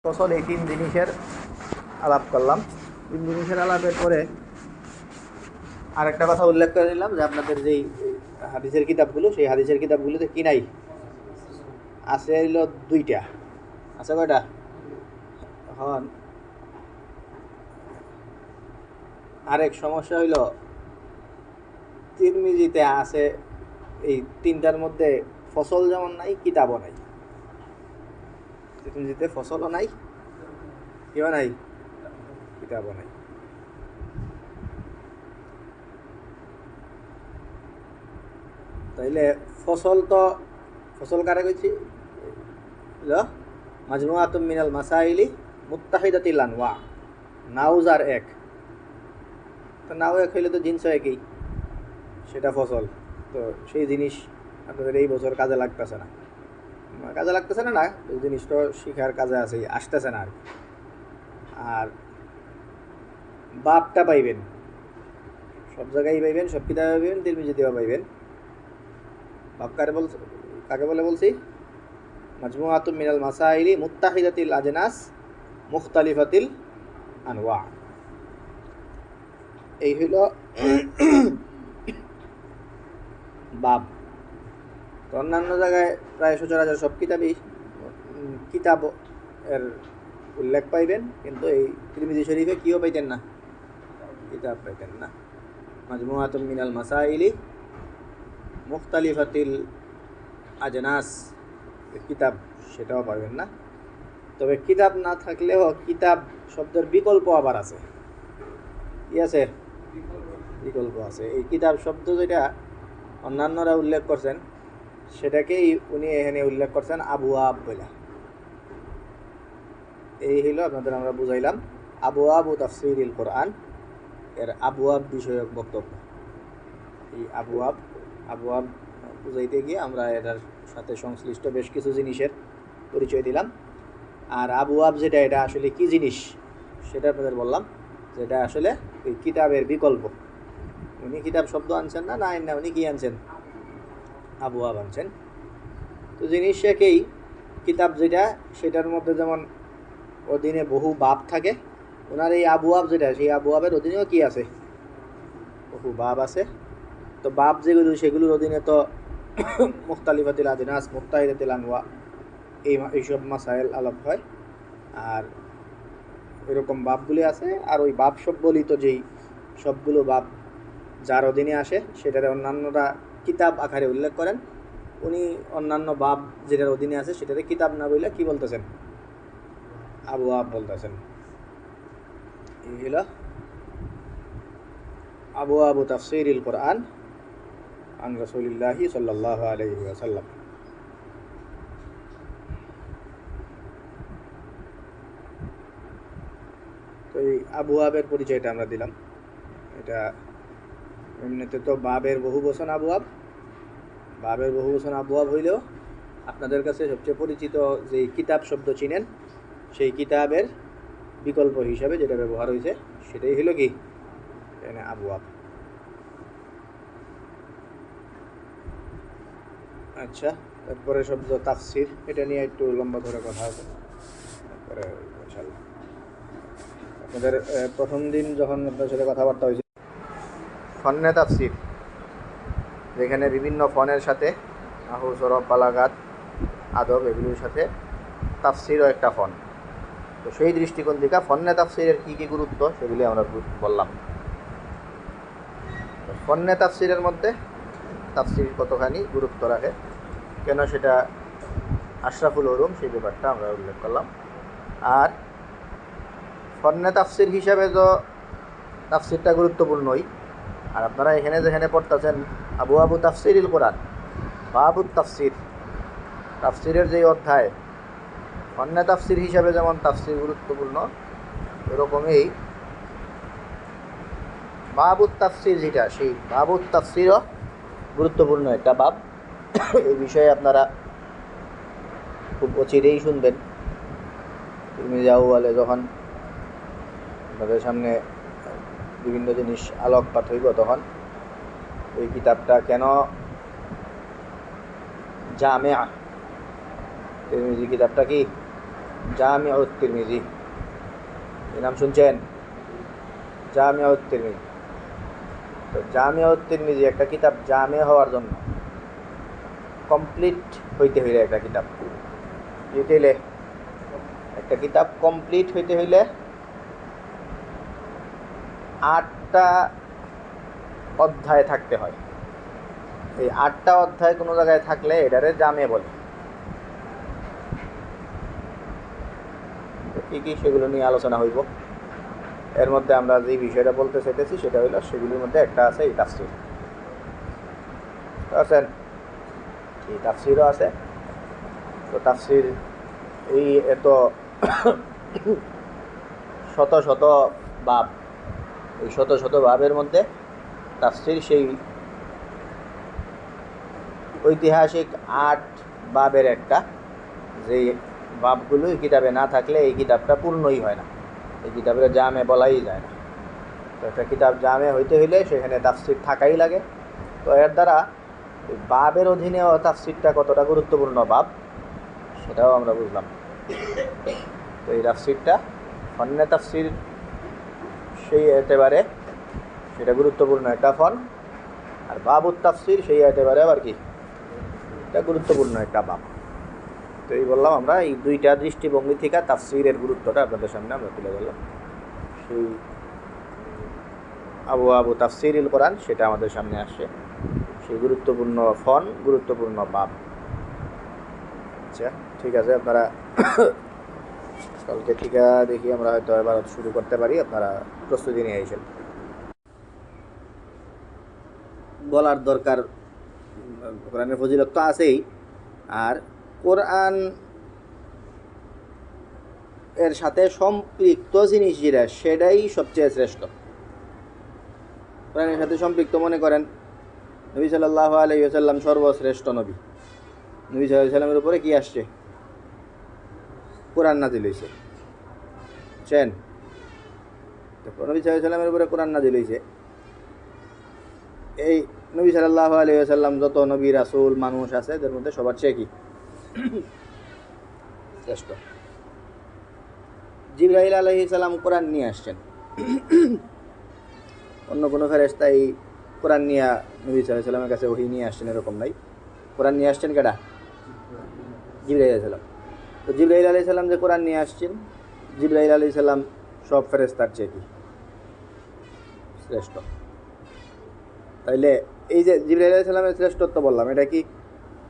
ফসল এই তিন জিনিসের আলাপ করলাম। তিন জিনিসের আলাপের পরে আরেকটা কথা উল্লেখ করে নিলাম যে আপনাদের যেই হাদিসের কিতাবগুলো, সেই হাদিসের কিতাবগুলোতে কি নাই? আছে হইল দুইটা। আছে কয়টা? হন আরেক সমস্যা হইল তিরমিজিতে আছে এই তিনটার মধ্যে ফসল যেমন নাই, কিতাবও নাই। তিরমিজিতে ফসলও নাই, কেউ নাই, কিতাবও নাই। তাইলে ফসল কারে কইছি? মাজমুআতুম মিনাল মাসাইলি মুত্তাহিদাতিল আনওয়া, নাউজার এক। তো নাও এক হইলে তো জিনিস একই, সেটা ফসল। তো সেই জিনিস আপনাদের এই বছর কাজে লাগতেছে না, না ওই জিনিস তো শিখার কাজে আছে, আসতেছে না আর। আর বাপটা পাইবেন সব জায়গায় পাইবেন, সব কিতাবে পাইবেন, তিরমিজিতেও পাইবেন। বাপ কাকে বলে বলছি? মাজমুআতুম মিনাল মাসাইলি মুত্তাহিদাতিল আজনাস মুখতালিফাতিল আনওয়া, এই হইল বাপ। তো অন্যান্য জায়গায় প্রায় সচরাচর সব কিতাব এর উল্লেখ পাইবেন, কিন্তু এই তিরমিজি শরীফে কিও পাইতেন না, কিতাব পাইতেন না। মাজমুআতুম মিনাল মাসাইলি মুখতালিফাতিল আজনাস কিতাব, সেটাও পাবেন না। তবে কিতাব না থাকলেও কিতাব শব্দের বিকল্প আবার আছে। কি আছে? বিকল্প আছে। এই কিতাব শব্দ যেটা অন্যান্যরা উল্লেখ করছেন, সেটাকেই উনি এখানে উল্লেখ করছেন আবওয়াব বলে। এই হইল আপনাদের আমরা বুঝাইলাম আবওয়াব ও তাফসীরিল কোরআন এর আবওয়াব বিষয়ক বক্তব্য। এই আবওয়াব বুঝাইতে গিয়ে আমরা এটার সাথে সংশ্লিষ্ট বেশ কিছু জিনিসের পরিচয় দিলাম। আর আবওয়াব যেটা, এটা আসলে কি জিনিস সেটা আপনাদের বললাম, যেটা আসলে ওই কিতাবের বিকল্প। উনি কিতাব শব্দ আনছেন না, উনি কি আনছেন? আবওয়াব আনছেন। তো জিনিস একই, কিতাব যেটা সেটার মধ্যে যেমন অধীনে বহু বাব থাকে, ওনার এই আবওয়াব যেটা, সেই আবওয়াবের অধীনেও কি আছে? বহু বাব আছে। তো বাব যেগুলো, সেগুলোর অধীনে তো মুখতালিফাতিল আজনাস মুত্তাহিদাতিল আনওয়া এইসব মাসাইল আলাপ হয়। আর এরকম বাবগুলি আছে। আর ওই বাব সব বলি তো যেই সবগুলো বাব যার অধীনে আসে, সেটারে অন্যান্যরা কিতাব আকারে উল্লেখ করেন। উনি অন্যান্য বাব যেটার অধীনে আছে সেটারে কিতাব না বললে কি বলতেছেন? আবওয়াব বলতেছেন। এই হলো আবওয়াবু তাফসীরিল কোরআন আন রাসূলিল্লাহি সাল্লাল্লাহু আলাইহি ওয়াসাল্লাম। তো এই আবওয়াবের পরিচয়টা আমরা দিলাম। এটা এমনিতে তো বাবের বহু বচন আবওয়াব হইলেও আপনাদের কাছে সবচেয়ে পরিচিত যে কিতাব শব্দ চিনেন, সেই কিতাবের বিকল্প হিসাবে যেটা ব্যবহার হয়েছে সেটাই হলো কি? এখানে আবওয়াব। আচ্ছা, তারপরে শব্দ তাফসির, এটা নিয়ে একটু লম্বা ধরে কথা হবে তারপরে ইনশাআল্লাহ। আপনাদের প্রথম দিন যখন আপনার সাথে কথাবার্তা হয়েছে, ফন্নে তাফসির, যেখানে বিভিন্ন ফনের সাথে নাহু, সরফ, বালাগাত, আদব এগুলোর সাথে তাফসিরও একটা ফন। তো সেই দৃষ্টিকোণ থেকে ফন্নে তাফসিরের কী কী গুরুত্ব সেগুলি আমরা বললাম। ফন্নে তাফসিরের মধ্যে তাফসির কতখানি গুরুত্ব রাখে, কেন সেটা আশরাফুল উলুম, সেই ব্যাপারটা আমরা উল্লেখ করলাম। আর ফন্নে তাফসির হিসাবে তো তাফসিরটা গুরুত্বপূর্ণই। আর আপনারা এখানে যেখানে পড়তেছেন আবওয়াবু তাফসীরিল কোরআন, বাবু তাফসির, তাফসিরের যে অধ্যায়, ফন্নে তাফসির হিসাবে যেমন তাফসির গুরুত্বপূর্ণ, এরকমই বাবুত তাফসির যেটা, সেই বাবুত তাফসিরও গুরুত্বপূর্ণ একটা বাব। এই বিষয়ে আপনারা খুব অচিরেই শুনবেন। তিরমিজি আউয়ালে যখন আপনাদের সামনে বিভিন্ন জিনিস আলোকপাত হইব, তখন ওই কিতাবটা কেন জামেআ, তিরমিজি কিতাবটা কি জামিউত তিরমিজি, এই নাম শুনছেন? জামিউত তিরমিজি। তো জামিউত তিরমিজি একটা কিতাব জামে হওয়ার জন্য, কমপ্লিট হইতে হইলে একটা কিতাব ডিটেলে, একটা কিতাব কমপ্লিট হইতে হইলে 8টা অধ্যায় থাকতে হয়। এই 8টা অধ্যায় কোনো জায়গায় থাকলে এটারে জামে বলে। কী কী সেগুলো নিয়ে আলোচনা হইব। এর মধ্যে আমরা যে বিষয়টা বলতে চাইতেছি সেটা হইল, সেগুলির মধ্যে একটা আছে এই তাফসির। আছেন, এই তাফসিরও আছে। তো তাফসির এই এত শত শত বাব, এই শত শত বাবের মধ্যে তাফসির সেই ঐতিহাসিক 8 বাবের একটা, যে বাবগুলো এই কিতাবে না থাকলে এই কিতাবটা পূর্ণই হয় না, এই কিতাবের জামে বলাই যায় না। তো একটা কিতাব জামে হইতে হইলে সেখানে তাফসির থাকাই লাগে। তো এর দ্বারা বাবের অধীনেও তাফসিরটা কতটা গুরুত্বপূর্ণ বাব সেটাও আমরা বুঝলাম। তো এই তাফসিরটা ফন্নে তাফসির সেই একেবারে সেটা গুরুত্বপূর্ণ একটা ফন, আর বাবুত তাফসির সেই একেবারে আবার কি এটা গুরুত্বপূর্ণ একটা বাব। তো এই বললাম আমরা এই দুইটা দৃষ্টিভঙ্গি থেকে তাফসিরের গুরুত্বটা আপনাদের সামনে আমরা তুলে ধরলাম। সেই আবু তাফসিরুল কোরআন সেটা আমাদের সামনে আসছে, সেই গুরুত্বপূর্ণ ফন, গুরুত্বপূর্ণ বাব। আচ্ছা ঠিক আছে, আপনারা কালকে থেকে দেখি আমরা হয়তো এবার শুরু করতে পারি। আপনারা প্রস্তুতি নিয়ে এসেছেন। বলার দরকার, কোরআনের ফজিলত তো আছেই, আর কোরআন এর সাথে সম্পৃক্ত জিনিস যেটা সেটাই সবচেয়ে শ্রেষ্ঠ। কোরআনের সাথে সম্পৃক্ত মনে করেন নবী সাল্লাল্লাহু আলাইহি ওয়াসাল্লাম সর্বশ্রেষ্ঠ নবী। নবী সাল্লাল্লাহু আলাইহি ওয়াসাল্লামের উপরে কি আসছে? কোরআন নাজিল হয়েছে। বুঝছেন? নবী সাল্লাল্লাহু আলাইহি ওয়াসাল্লামের উপরে কোরআন নাজিল হয়েছে। এই নবী সাল্লাল্লাহু আলাইহি ওয়াসাল্লাম যত নবী রাসূল মানুষ আছে এদের মধ্যে সবার চেয়ে কি শ্রেষ্ঠ। জিবরাইল আলাইহিস সালাম কোরআন নিয়ে আসছেন। অন্য কোনো ফেরেশতা এই কোরআন নিয়ে নবী সাল্লাল্লাহু আলাইহি ওয়াসাল্লামের কাছে ওহী নিয়ে আসছেন এরকম নাই। কোরআন নিয়ে আসছেন কেডা? জিবরাইল আলাইহিস সালাম। তো জিবরাইল আলাইহিস সালাম যে কোরআন নিয়ে আসছেন, জিবরাইল আলাইহিস সালাম সব ফেরেশতার চেয়ে কি শ্রেষ্ঠ। তাইলে এই যে জিবরাইল আলাইহিস সালামের শ্রেষ্ঠত্ব বললাম, এটা কি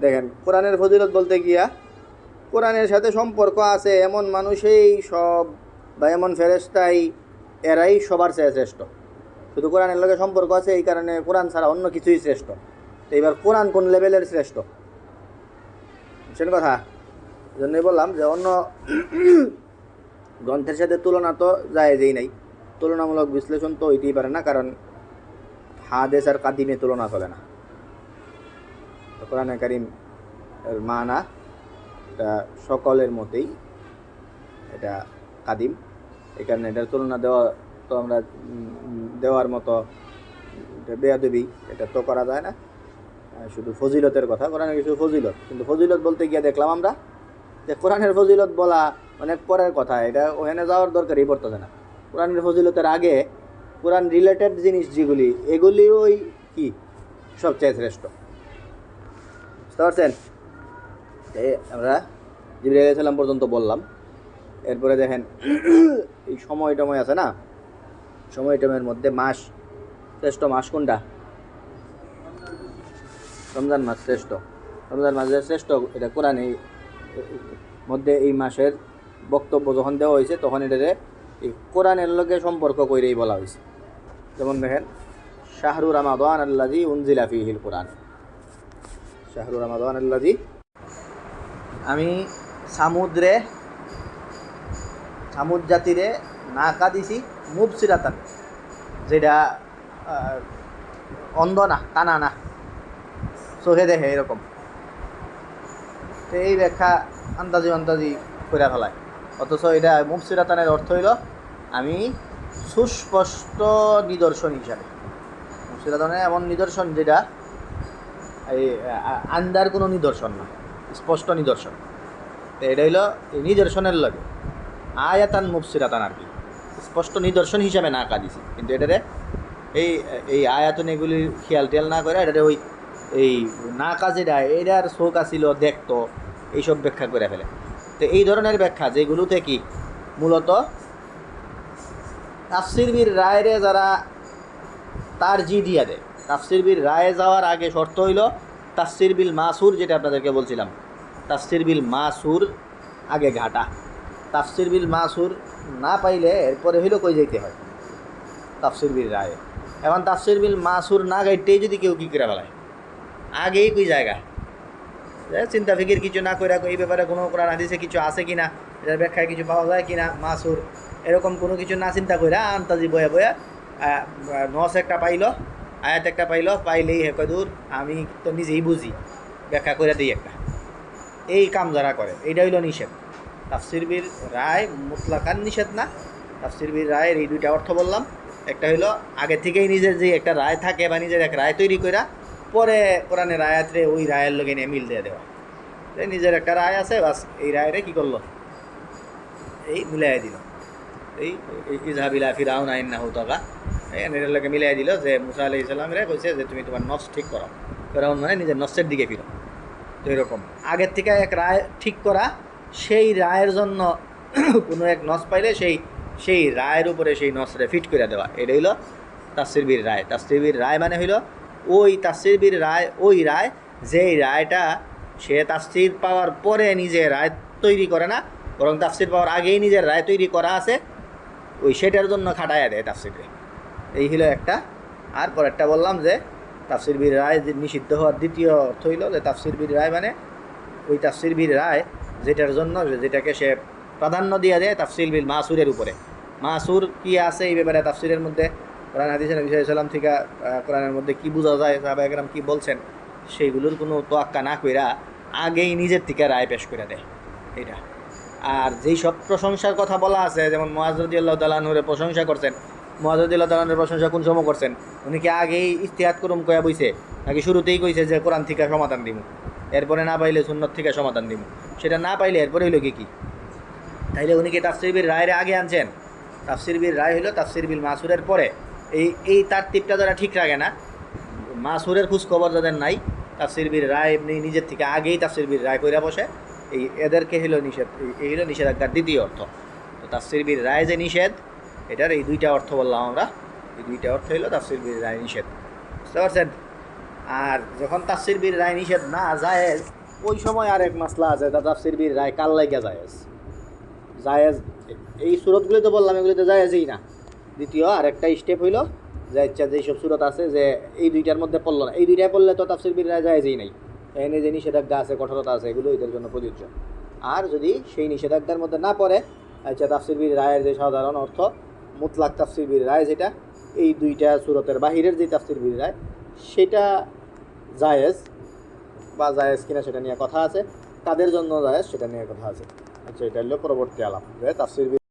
দেখেন কোরআনের ফজিলত বলতে গিয়া কোরআনের সাথে সম্পর্ক আছে এমন মানুষই সব বা এমন ফেরেশতাই এরাই সবার চেয়ে শ্রেষ্ঠ। শুধু কোরআনের লগে সম্পর্ক আছে এই কারণে কোরআন ছাড়া অন্য কিছুই শ্রেষ্ঠ। তো এবার কোরআন কোন লেভেলের শ্রেষ্ঠ বুঝছেন কথা? জন্যই বললাম যে অন্য গ্রন্থের সাথে তুলনা তো জায়েজই নাই, তুলনামূলক বিশ্লেষণ তো হইতেই পারে না, কারণ হাদিস আর কাদিমে তুলনা চলে না। তো কোরআনে কারীম এর মানা এটা সকলের মতেই এটা কাদিম, এই কারণে এটার তুলনা দেওয়া তো আমরা দেওয়ার মতো বেয়াদবি এটা তো করা যায় না। শুধু ফজিলতের কথা, কোরআনের কিছু ফজিলত, কিন্তু ফজিলত বলতে গিয়ে দেখলাম আমরা যে কোরআনের ফজিলত বলা অনেক পরের কথা, এটা ওখানে যাওয়ার দরকারই পড়তেছে না। কোরআনের ফজিলতের আগে কোরআন রিলেটেড জিনিস যেগুলি এগুলি ওই কি সবচেয়ে শ্রেষ্ঠ। বুঝতে পারছেন? আমরা জিবরাইল আলাইহিস সালাম পর্যন্ত বললাম। এরপরে দেখেন এই সময় টময় আছে না, সময় টমের মধ্যে মাস শ্রেষ্ঠ মাস কোনটা? রমজান মাস শ্রেষ্ঠ। রমজান মাসের শ্রেষ্ঠ এটা কোরআনে মধ্যে এই মাসের বক্তব্য যখন দেওয়া হয়েছে তখন এটাতে এই কোরআনের লগে সম্পর্ক কইরেই বলা হয়েছে। যেমন দেখেন শাহরু রমাদান আল্লাযী উনজিলা ফীহিল কোরআন, শাহরু রমাদান আল্লাযী, আমি সামুদ জাতিরে নাকা দিছি মুবসিরাতান, যেটা অন্ধ না, কানা না, চোখে দেখে এরকম। তো এই ব্যাখ্যা আন্দাজি করে ফেলায়, অথচ এটা মুবসিরাতানের অর্থ হইল আমি সুস্পষ্ট নিদর্শন হিসাবে। মুবসিরাতানের এমন নিদর্শন যেটা এই আন্দার কোনো নিদর্শন না, স্পষ্ট নিদর্শন। তো এটা হইলো এই নিদর্শনের লগে আয়াতান মুফসিরাতান আর কি, স্পষ্ট নিদর্শন হিসাবে না দিছে, কিন্তু এটারে এই এই আয়াতন এগুলির খেয়াল টেয়াল না করে এটারে ওই এই না যেটা এটার শোক আসিল দেখতো এইসব ব্যাখ্যা করে ফেলে। তো এই ধরনের ব্যাখ্যা যেগুলোতে কি মূলত তাফসির বির রায়রে যারা তার জি দিয়া দেয়, তাফসির বিল রায়ে যাওয়ার আগে শর্ত হইল তাফসির বিল মাসুর, যেটা আপনাদেরকে বলছিলাম তাফসির বিল মাসুর আগে ঘাটা। তাফসির বিল মাসুর না পাইলে এরপরে হইল কই যাইতে হয় তাফসির বিল রায়ে। এখন তাফসির বিল মাসুর না গাইতেই যদি কেউ কী করে ফেলায় আগেই কই জায়গা চিন্তা ফিকির কিছু না করে এই ব্যাপারে কোনো কোরআন হাদিসে কিছু আছে কিনা, এটার ব্যাখ্যায় কিছু পাওয়া যায় কিনা মাসুর, এরকম কোনো কিছু না চিন্তা করে আন্তাজি বয়ে বয়ে নস একটা পাইল, আয়াত একটা পাইলেই হে কদূর আমি তো নিজেই বুঝি ব্যাখ্যা করে দিই একটা, এই কাম যারা করে এইটা হইল নিষেধ। তাফসির বিল রায় মুতলাকান নিষেধ না। তাফসির বিল রায়ের এই দুইটা অর্থ বললাম, একটা হইলো আগে থেকেই নিজের যে একটা রায় থাকে বা নিজের এক রায় তৈরি করা পরে কোরআনের আয়াতরে ওই রায়ের লগে নিয়ে মিল দিয়ে দেওয়া, নিজের একটা রায় আছে বাস এই রায়রে কী করলো এই মিলাই দিল, এই ইজহাবিলা ফিরাউন ইন্নাহু তাগা এটার লগে মিলাই দিল যে মুসা আলাইহিস সালামরে কইছে যে তুমি তোমার নফস ঠিক করো, ফিরাউন মানে নিজের নফসের দিকে ফিরো। তো এরকম আগের থেকে এক রায় ঠিক করা, সেই রায়ের জন্য কোনো এক নস পাইলে সেই রায়ের উপরে সেই নসরে ফিট করে দেওয়া, এটা হইল তাফসির বিল রায়। তাফসির বিল রায় মানে হইল ওই তাফসির বিল রায়, ওই রায় যেই রায়টা সে তাফসির পাওয়ার পরে নিজে রায় তৈরি করে না, বরং তাফসির পাওয়ার আগেই নিজের রায় তৈরি করা আছে, ওই সেটার জন্য খাটাইয়া দেয় তাফসিরে। এই হলো একটা। আর পরেরটা বললাম যে তাফসির বিল রায় যে নিষিদ্ধ হওয়ার দ্বিতীয় অর্থ হইল যে তাফসির বিল রায় মানে ওই তাফসির বিল রায় যেটার জন্য যেটাকে সে প্রাধান্য দিয়ে দেয় তাফসির বিল মাসুরের উপরে। মাসুর কি আছে এই ব্যাপারে তাফসিরের মধ্যে কোরআন হাদিসের নবী সাল্লাল্লাহু আলাইহি ওয়াসাল্লাম থেকে কোরআনের মধ্যে কী বোঝা যায়, সাহাবা একরাম কী বলছেন, সেইগুলোর কোনো তোয়াক্কা না কইরা আগেই নিজের থেকে রায় পেশ করে দেয় এটা। আর যেই সব প্রশংসার কথা বলা আছে, যেমন মুআয রাদিয়াল্লাহু তাআলা আনহুর প্রশংসা করছেন, মুআয রাদিয়াল্লাহু তাআলা আনহুর প্রশংসা কোন সময় করছেন, উনি কি আগেই ইজতিহাদ করুম কয়া বইছে নাকি শুরুতেই কইছে যে কোরআন থেকে সমাধান দিব, এরপরে না পাইলে সুন্নত থেকে সমাধান দিব, সেটা না পাইলে এরপরে হইল কি তাইলে উনি কি তাফসির বিল রায়ের আগে আনছেন? তাফসির বিল রায় হইল তাফসির বিল মাসুরের পরে। এই তার টিপটা যারা ঠিক রাখে না, মাসুরের খোঁজ খবর যাদের নাই, তাফসির বিল রায় এমনি নিজের থেকে আগেই তাফসির বিল রায় কইরা বসে, এই এদেরকে হইল নিষেধ, এই হইল নিষেধাজ্ঞার দ্বিতীয় অর্থ। তো তাফসির বিল রায় যে নিষেধ, এটার এই দুইটা অর্থ বললাম আমরা, এই দুইটা অর্থ হইল তাফসির বিল রায় নিষেধ, বুঝতে পারছেন? আর যখন তাফসির বিল রায় নিষেধ না জায়েজ, ওই সময় আরেক মাসলা আছে, তাফসির বিল রায় কাল লাইগা জায়েজ। এই সুরতগুলি তো বললাম এগুলিতে জায়েজই না। দ্বিতীয় আরেকটা স্টেপ হইল যে ইচ্ছা যেসব সুরত আছে যে এই দুইটার মধ্যে পড়লো না, এই দুইটায় পড়লে তো তাফসির বিল রায় জায়েজই নাই, এখানে যে নিষেধাজ্ঞা আছে কঠোরতা আছে এগুলো এদের জন্য প্রযোজ্য। আর যদি সেই নিষেধাজ্ঞার মধ্যে না পড়ে, আচ্ছা তাফসির বিল রায়ের যে সাধারণ অর্থ মুতলাক তাফসির বিল রায় যেটা, এই দুইটা সুরতের বাহিরের যে তাফসির বিল রায় সেটা জায়েজ বা জায়েজ কিনা সেটা নিয়ে কথা আছে, তাদের জন্য জায়েজ সেটা নিয়ে কথা আছে। আচ্ছা, এটা হলো পরবর্তী আলাপ তাফসির